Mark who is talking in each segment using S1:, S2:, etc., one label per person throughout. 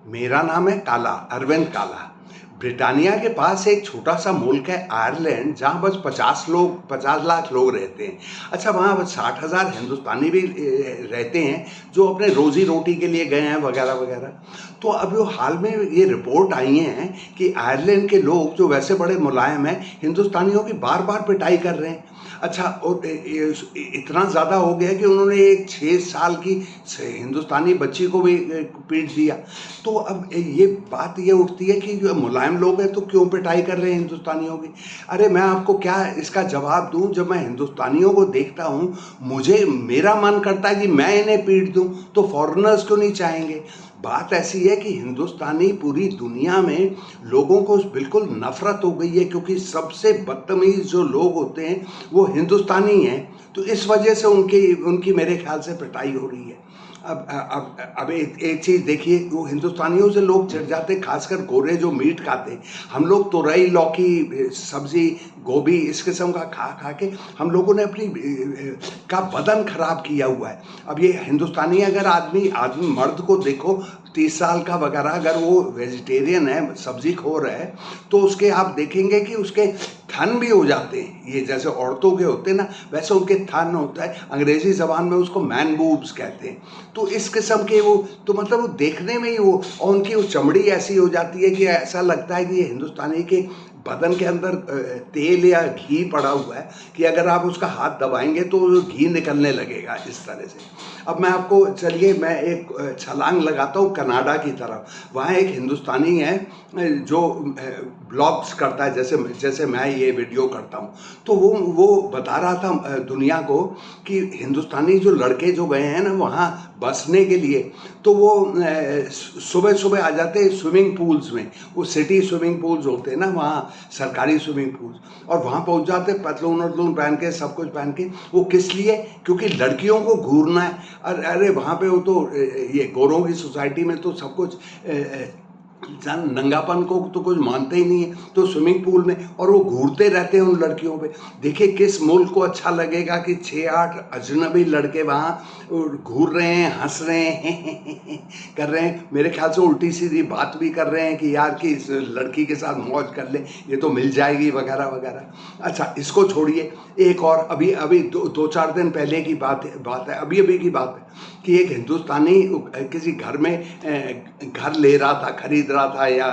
S1: मेरा नाम है काला, अरविंद काला। ब्रिटानिया के पास एक छोटा-सा मुल्क है आयरलैंड, जहाँ बस 50 लाख लोग रहते हैं। अच्छा, वहाँ बस 60,000 हिंदुस्तानी भी रहते हैं, जो अपने रोज़ी-रोटी के लिए गए हैं वगैरह-वगैरह। तो अभी वो हाल में ये रिपोर्ट आई हैं कि आयरलैंड के लोग जो वैसे बड़े मुलायम हैं, हिंदुस्तानियों की बार-बार पिटाई कर रहे हैं। अच्छा, और इतना ज़्यादा हो गया कि उन्होंने एक 6 साल की हिंदुस्तानी बच्ची को भी पीट दिया। तो अब ये बात ये उठती है कि जो मुलायम लोग हैं तो क्यों पिटाई कर रहे हैं हिंदुस्तानियों की? अरे मैं आपको क्या इसका जवाब दूँ? जब मैं हिंदुस्तानियों को देखता हूँ, मेरा मन करता है कि मैं इन्हें पीट दूँ, तो फ़ॉरेनर्स क्यों नहीं चाहेंगे? बात ऐसी है कि हिंदुस्तानी पूरी दुनिया में लोगों को बिल्कुल नफ़रत हो गई है, क्योंकि सबसे बदतमीज़ जो लोग होते हैं वो हिंदुस्तानी हैं। तो इस वजह से उनकी उनकी मेरे ख्याल से पिटाई हो रही है। अब एक चीज़ देखिए, वो हिंदुस्तानियों से लोग चिढ़ जाते, खासकर गोरे जो मीट खाते हैं। हम लोग तुरई, लौकी, सब्जी, गोभी इस किस्म का खा खा के हम लोगों ने अपनी का बदन खराब किया हुआ है। अब ये हिंदुस्तानी अगर आदमी आदमी मर्द को देखो, 30 साल का वगैरह, अगर वो वेजिटेरियन है, सब्जी खोर है, तो उसके आप देखेंगे कि उसके थन भी हो जाते हैं। ये जैसे औरतों के होते हैं ना, वैसे उनके थन होता है। अंग्रेजी ज़बान में उसको मैन बूब्स कहते हैं। तो इस किस्म के वो, तो मतलब वो देखने में ही वो, और उनकी वो चमड़ी ऐसी हो जाती है कि ऐसा लगता है कि ये हिंदुस्तानी के बदन के अंदर तेल या घी पड़ा हुआ है, कि अगर आप उसका हाथ दबाएंगे तो घी निकलने लगेगा इस तरह से। अब मैं आपको, चलिए मैं एक छलांग लगाता हूँ कनाडा की तरफ। वहाँ एक हिंदुस्तानी है जो ब्लॉग्स करता है, जैसे जैसे मैं ये वीडियो करता हूँ। तो वो बता रहा था दुनिया को कि हिंदुस्तानी जो लड़के जो गए हैं ना वहाँ बसने के लिए, तो वो सुबह सुबह आ जाते हैं स्विमिंग पूल्स में। वो सिटी स्विमिंग पूल्स होते हैं ना वहाँ, सरकारी स्विमिंग पूल्स, और वहाँ पहुँच जाते पतलून वतलून पहन के, सब कुछ पहन के। वो किस लिए? क्योंकि लड़कियों को घूरना है। अरे वहाँ पे वो तो ये गोरों की सोसाइटी में तो सब कुछ नंगापन को तो कुछ मानते ही नहीं है। तो स्विमिंग पूल में, और वो घूरते रहते हैं उन लड़कियों पे। देखिए किस मुल्क को अच्छा लगेगा कि 6-8 अजनबी लड़के वहाँ घूर रहे हैं, हंस रहे हैं कर रहे हैं। मेरे ख्याल से उल्टी सीधी बात भी कर रहे हैं कि यार कि इस लड़की के साथ मौज कर ले, ये तो मिल जाएगी वगैरह वगैरह। अच्छा, इसको छोड़िए, एक और अभी अभी 2-4 दिन पहले की बात है, अभी अभी की बात है कि एक हिंदुस्तानी किसी घर में घर ले रहा था, खरीद रहा था, या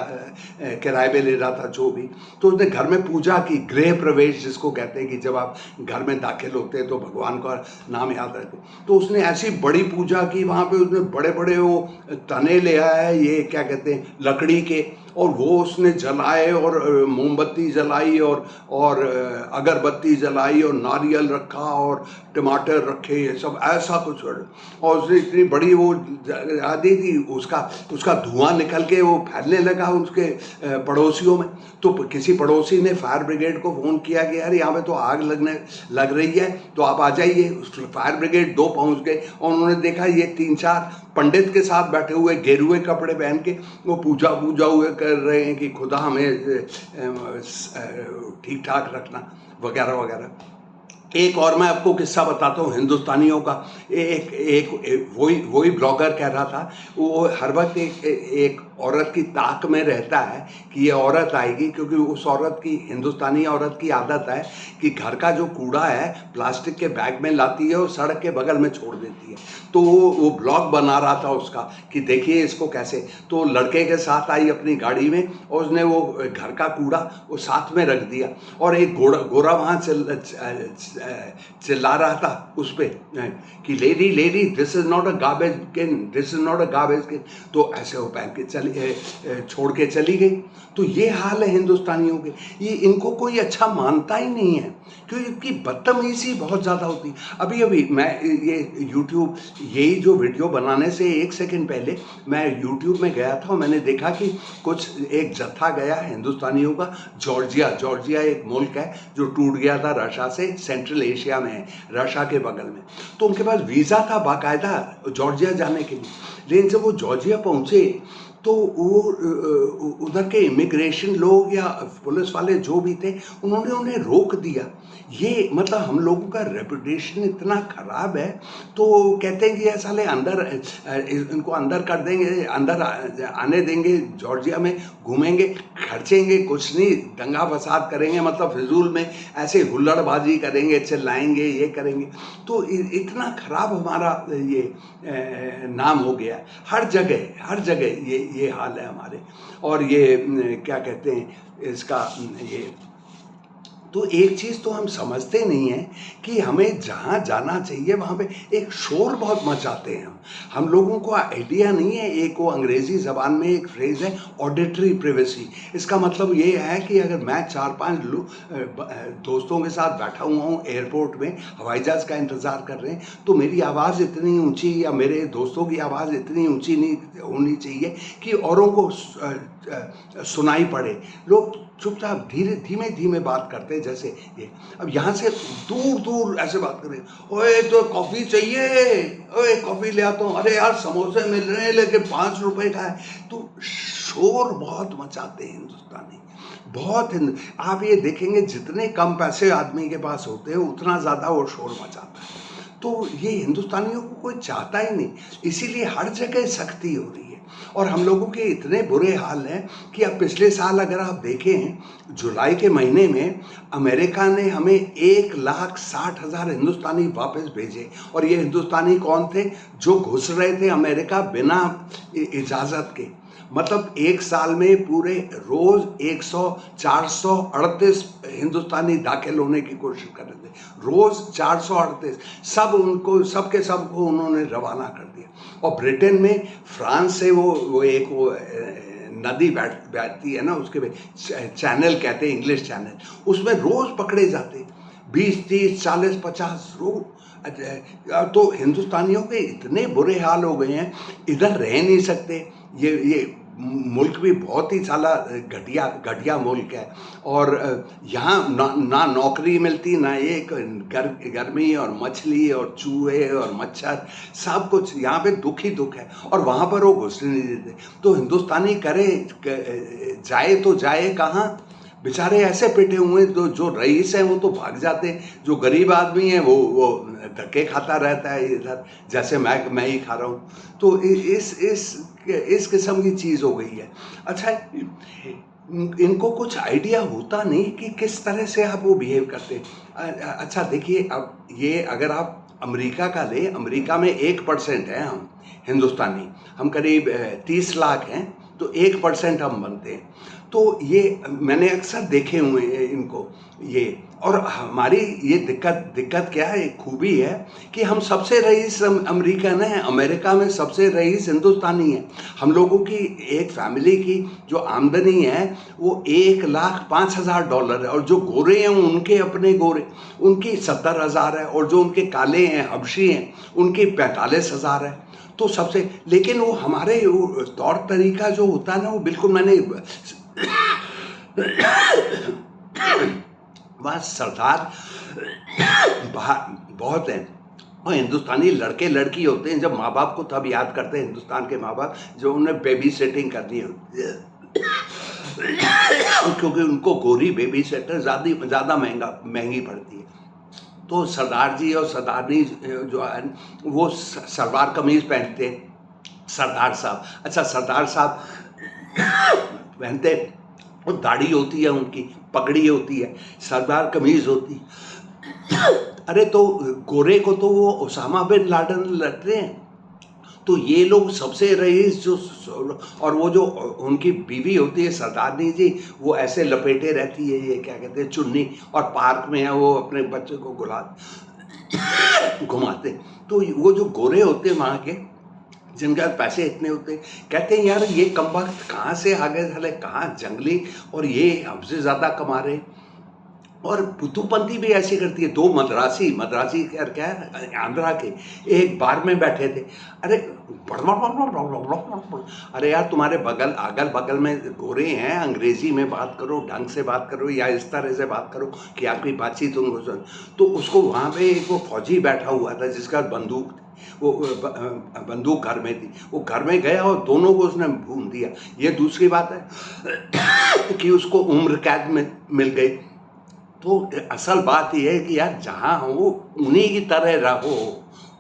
S1: किराए पे ले रहा था, जो भी। तो उसने घर में पूजा की, गृह प्रवेश जिसको कहते हैं कि जब आप घर में दाखिल होते हैं तो भगवान का नाम याद रखते। तो उसने ऐसी बड़ी पूजा की वहाँ पे, उसने बड़े बड़े वो तने ले आया है, ये क्या कहते हैं, लकड़ी के, और वो उसने जलाए, और मोमबत्ती जलाई, और अगरबत्ती जलाई, और नारियल रखा, और टमाटर रखे, ये सब ऐसा कुछ। और उसने इतनी बड़ी वो आदि थी, उसका धुआं निकल के वो फैलने लगा उसके पड़ोसियों में। तो किसी पड़ोसी ने फायर ब्रिगेड को फ़ोन किया कि यार यहाँ पे तो आग लग रही है, तो आप आ जाइए। फायर ब्रिगेड 2 पहुँच गए, और उन्होंने देखा ये 3-4 पंडित के साथ बैठे हुए, गेरुए कपड़े पहन के, वो पूजा हुए कर रहे हैं कि खुदा हमें ठीक ठाक रखना, वगैरह वगैरह। एक और मैं आपको किस्सा बताता हूँ हिंदुस्तानियों का। वही ब्लॉगर कह रहा था, वो हर वक्त एक औरत की ताक में रहता है कि ये औरत आएगी, क्योंकि उस औरत की, हिंदुस्तानी औरत की आदत है कि घर का जो कूड़ा है प्लास्टिक के बैग में लाती है और सड़क के बगल में छोड़ देती है। तो वो ब्लॉग बना रहा था उसका कि देखिए इसको कैसे। तो लड़के के साथ आई अपनी गाड़ी में, और उसने वो घर का कूड़ा वो साथ में रख दिया, और एक गोरा वहाँ चिल्ला रहा था उस पे कि lady lady, this is not a garbage can, this is not a garbage can. तो ऐसे वो पहन के छोड़ के चली गई। तो ये हाल है हिंदुस्तानियों के। ये इनको कोई अच्छा मानता ही नहीं है, क्योंकि इनकी बदतमीजी बहुत ज़्यादा होती है। अभी अभी मैं ये यूट्यूब, यही जो वीडियो बनाने से 1 सेकंड पहले मैं यूट्यूब में गया था, और मैंने देखा कि कुछ एक जत्था गया है हिंदुस्तानियों का जॉर्जिया एक मुल्क है जो टूट गया था रशिया से, सेंट्रल एशिया में है, रशिया के बगल में। तो उनके पास वीज़ा था बाकायदा जॉर्जिया जाने के लिए, लेकिन जब वो जॉर्जिया पहुँचे तो वो उधर के इमिग्रेशन लोग या पुलिस वाले जो भी थे, उन्होंने उन्हें रोक दिया। ये मतलब हम लोगों का रेपुटेशन इतना ख़राब है, तो कहते हैं कि ये साले अंदर इनको अंदर कर देंगे, अंदर आने देंगे, जॉर्जिया में घूमेंगे, खर्चेंगे कुछ नहीं, दंगा फसाद करेंगे, मतलब फिजूल में ऐसे हुल्लड़बाजी करेंगे, चिल्लाएंगे, ये करेंगे। तो इतना ख़राब हमारा ये नाम हो गया। हर जगह ये हाल है हमारे। और ये क्या कहते हैं इसका, ये तो एक चीज़ तो हम समझते नहीं हैं कि हमें जहाँ जाना चाहिए वहाँ पे एक शोर बहुत मचाते हैं हम लोगों को आइडिया नहीं है। एक वो अंग्रेज़ी ज़बान में एक फ्रेज़ है ऑडिटरी प्रिवेसी। इसका मतलब ये है कि अगर मैं 4-5 दोस्तों के साथ बैठा हुआ हूँ एयरपोर्ट में, हवाई जहाज़ का इंतज़ार कर रहे हैं, तो मेरी आवाज़ इतनी ऊंची या मेरे दोस्तों की आवाज़ इतनी ऊंची नहीं होनी चाहिए कि औरों को सुनाई पड़े। लोग चुपचाप धीमे धीमे बात करते हैं जैसे ये। अब यहाँ से दूर दूर ऐसे बात करें, ओए तो कॉफ़ी चाहिए, ओए कॉफ़ी ले आता हूँ, अरे यार समोसे मिल रहे हैं लेकिन 5 रुपए का है। तो शोर बहुत मचाते हैं हिंदुस्तानी, बहुत आप ये देखेंगे जितने कम पैसे आदमी के पास होते हैं उतना ज़्यादा वो शोर मचाता है। तो ये हिंदुस्तानियों को कोई चाहता ही नहीं, इसीलिए हर जगह सख्ती हो रही है। और हम लोगों के इतने बुरे हाल हैं कि अब पिछले साल अगर आप देखें जुलाई के महीने में अमेरिका ने हमें 1,60,000 हिंदुस्तानी वापस भेजे। और ये हिंदुस्तानी कौन थे? जो घुस रहे थे अमेरिका बिना इजाज़त के। मतलब एक साल में पूरे रोज़ 438 हिंदुस्तानी दाखिल होने की कोशिश कर रहे थे, रोज़ 438। सबके सबको उन्होंने रवाना कर दिया। और ब्रिटेन में फ्रांस से वो एक नदी बैठती है ना, उसके चैनल कहते हैं, इंग्लिश चैनल, उसमें रोज़ पकड़े जाते 20, 30, 40, 50 रोज़। तो हिंदुस्तानियों के इतने बुरे हाल हो गए हैं, इधर रह नहीं सकते। ये मुल्क भी बहुत ही साला घटिया मुल्क है। और यहाँ ना नौकरी मिलती, ना ये गर्मी और मछली और चूहे और मच्छर, सब कुछ यहाँ पे दुख ही दुख है। और वहाँ पर वो घुसने नहीं देते। तो हिंदुस्तानी जाए तो जाए कहाँ? बेचारे ऐसे पिटे हुए, तो जो रईस हैं वो तो भाग जाते हैं, जो गरीब आदमी है वो धक्के खाता रहता है इधर, जैसे मैं ही खा रहा हूँ। तो इस किस्म की चीज़ हो गई है। अच्छा, इनको कुछ आइडिया होता नहीं कि किस तरह से आप वो बिहेव करते। अच्छा देखिए, अब ये अगर आप अमेरिका का ले, अमेरिका में 1% है हम हिंदुस्तानी, हम करीब 30 लाख हैं, तो 1% हम बनते हैं। तो ये मैंने अक्सर देखे हुए हैं इनको ये। और हमारी ये दिक्कत क्या है, एक खूबी है कि हम सबसे रईस अमेरिकन हैं, अमेरिका में सबसे रईस हिंदुस्तानी है। हम लोगों की एक फैमिली की जो आमदनी है वो $1,05,000 है। और जो गोरे हैं उनके अपने गोरे, उनकी 70,000 है। और जो उनके काले हैं, हबशी हैं, उनकी 45,000 है। तो सबसे, लेकिन वो हमारे तौर तरीका जो होता है ना, वो बिल्कुल, मैंने वहाँ सरदार बहुत हैं। और हिंदुस्तानी लड़के लड़की होते हैं, जब माँ बाप को तब याद करते हैं हिंदुस्तान के माँ बाप, जो उन्हें बेबी सेटिंग करनी होती है क्योंकि उनको गोरी बेबी सेटर ज़्यादा महंगी पड़ती है। तो सरदार जी और सरदारनी जो है वो सलवार कमीज़ पहनते हैं, सरदार साहब। अच्छा, सरदार साहब पहनते, और दाढ़ी होती है उनकी, पगड़ी होती है, सरदार कमीज़ होती। अरे तो गोरे को तो वो ओसामा बिन लादेन लगते हैं। तो ये लोग सबसे रईस जो, और वो जो उनकी बीवी होती है सरदारनी जी, वो ऐसे लपेटे रहती है, ये क्या कहते हैं, चुन्नी, और पार्क में है वो अपने बच्चे को घुमाते। तो वो जो गोरे होते हैं वहाँ के, जिनके पास पैसे इतने होते, कहते हैं यार ये कमबख्त कहाँ से आ गए साले, कहाँ जंगली, और ये हमसे ज़्यादा कमा रहे। और बुद्धूपंथी भी ऐसे करती है। 2 मद्रासी क्या है, आंध्रा के, एक बार में बैठे थे। अरे अरे यार, तुम्हारे अगल बगल में गोरे हैं, अंग्रेजी में बात करो, ढंग से बात करो, या इस तरह से बात करो कि आपकी बातचीत उनको सुन। तो उसको वहाँ पे एक वो फौजी बैठा हुआ था जिसका बंदूक, वो बंदूक घर में थी, वो घर में गया और दोनों को उसने भून दिया। ये दूसरी बात है कि उसको उम्र कैद में मिल गई। तो असल बात यह है कि यार जहाँ हो उन्हीं की तरह रहो,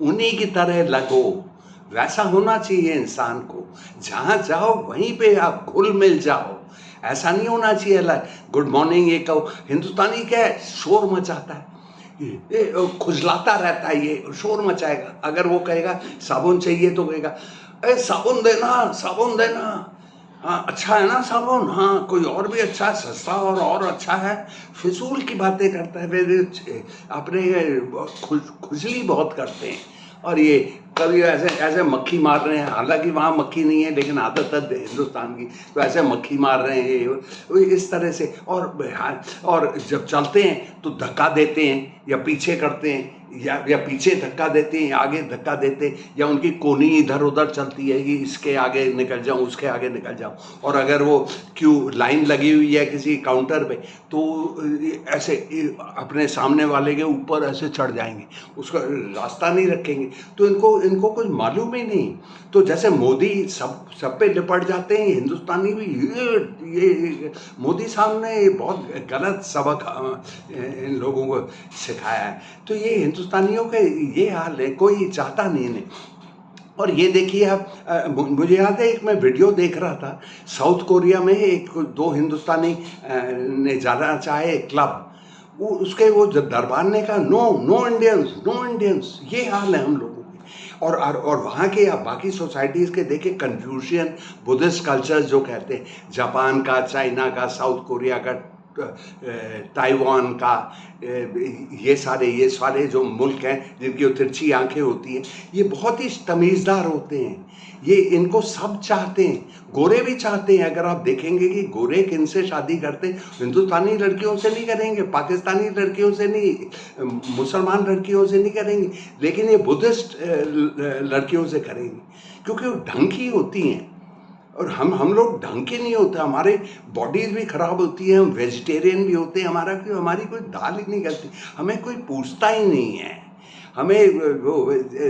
S1: उन्हीं की तरह लगो, वैसा होना चाहिए इंसान को। जहाँ जाओ वहीं पे आप घुल मिल जाओ। ऐसा नहीं होना चाहिए गुड मॉर्निंग ये कहो। हिंदुस्तानी क्या है, शोर मचाता है, ये खुजलाता रहता है, ये शोर मचाएगा। अगर वो कहेगा साबुन चाहिए तो कहेगा अरे साबुन देना, साबुन देना। हाँ अच्छा है ना साबुन, हाँ कोई और भी अच्छा है, सस्ता और अच्छा है। फिजूल की बातें करता है, वे अपने खुजली बहुत करते हैं। और ये कभी ऐसे ऐसे मक्खी मार रहे हैं, हालांकि वहाँ मक्खी नहीं है लेकिन आदत है हिंदुस्तान की, तो ऐसे मक्खी मार रहे हैं ये इस तरह से। और जब चलते हैं तो धक्का देते हैं या पीछे करते हैं, या पीछे धक्का देते हैं या आगे धक्का देते हैं, या उनकी कोनी इधर उधर चलती है कि इसके आगे निकल जाऊं, उसके आगे निकल जाऊं। और अगर वो क्यू लाइन लगी हुई है किसी काउंटर पे तो ऐसे अपने सामने वाले के ऊपर ऐसे चढ़ जाएंगे, उसका रास्ता नहीं रखेंगे। तो इनको कुछ मालूम ही नहीं। तो जैसे मोदी सब पे लिपट जाते हैं, हिंदुस्तानी भी ये मोदी साहब ने बहुत गलत सबक इन लोगों को सिखाया है। तो ये हिंदुस्तानियों के ये हाल है, कोई चाहता नहीं इन्हें। और ये देखिए आप, मुझे याद है एक मैं वीडियो देख रहा था, साउथ कोरिया में दो हिंदुस्तानी ने जाना चाहे क्लब, वो जब दरबार ने कहा no no Indians, no Indians. ये हाल है हम लोगों की। और वहाँ के आप बाकी सोसाइटीज़ के देखें, कन्फ्यूशियन बुद्धिस्ट कल्चर जो कहते हैं, जापान का, चाइना का, साउथ कोरिया का, ताइवान का, ये सारे जो मुल्क हैं जिनकी तिरछी आंखें होती हैं, ये बहुत ही तमीज़दार होते हैं। ये इनको सब चाहते हैं, गोरे भी चाहते हैं। अगर आप देखेंगे कि गोरे किनसे शादी करते हैं, हिंदुस्तानी लड़कियों से नहीं करेंगे, पाकिस्तानी लड़कियों से नहीं, मुसलमान लड़कियों से नहीं करेंगे, लेकिन ये बुद्धिस्ट लड़कियों से करेंगे, क्योंकि वो ढंग की होती हैं। और हम लोग ढंग के नहीं होते, हमारे बॉडीज़ भी ख़राब होती है, हम वेजिटेरियन भी होते हैं, हमारी कोई दाल ही नहीं गलती, हमें कोई पूछता ही नहीं है। हमें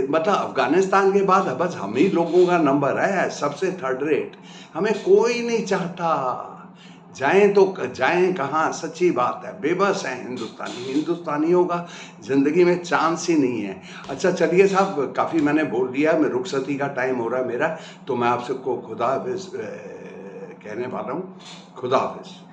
S1: मतलब अफ़गानिस्तान के बाद बस हम ही लोगों का नंबर है सबसे थर्ड रेट, हमें कोई नहीं चाहता। जाएं तो जाएं कहाँ, सच्ची बात है, बेबस हैं हिंदुस्तानियों का ज़िंदगी में चांस ही नहीं है। अच्छा चलिए साहब, काफ़ी मैंने बोल दिया, मैं रुखसती का टाइम हो रहा है मेरा, तो मैं आप सबको खुदा हाफिज़ कहने वाला हूँ। खुदा हाफिज़।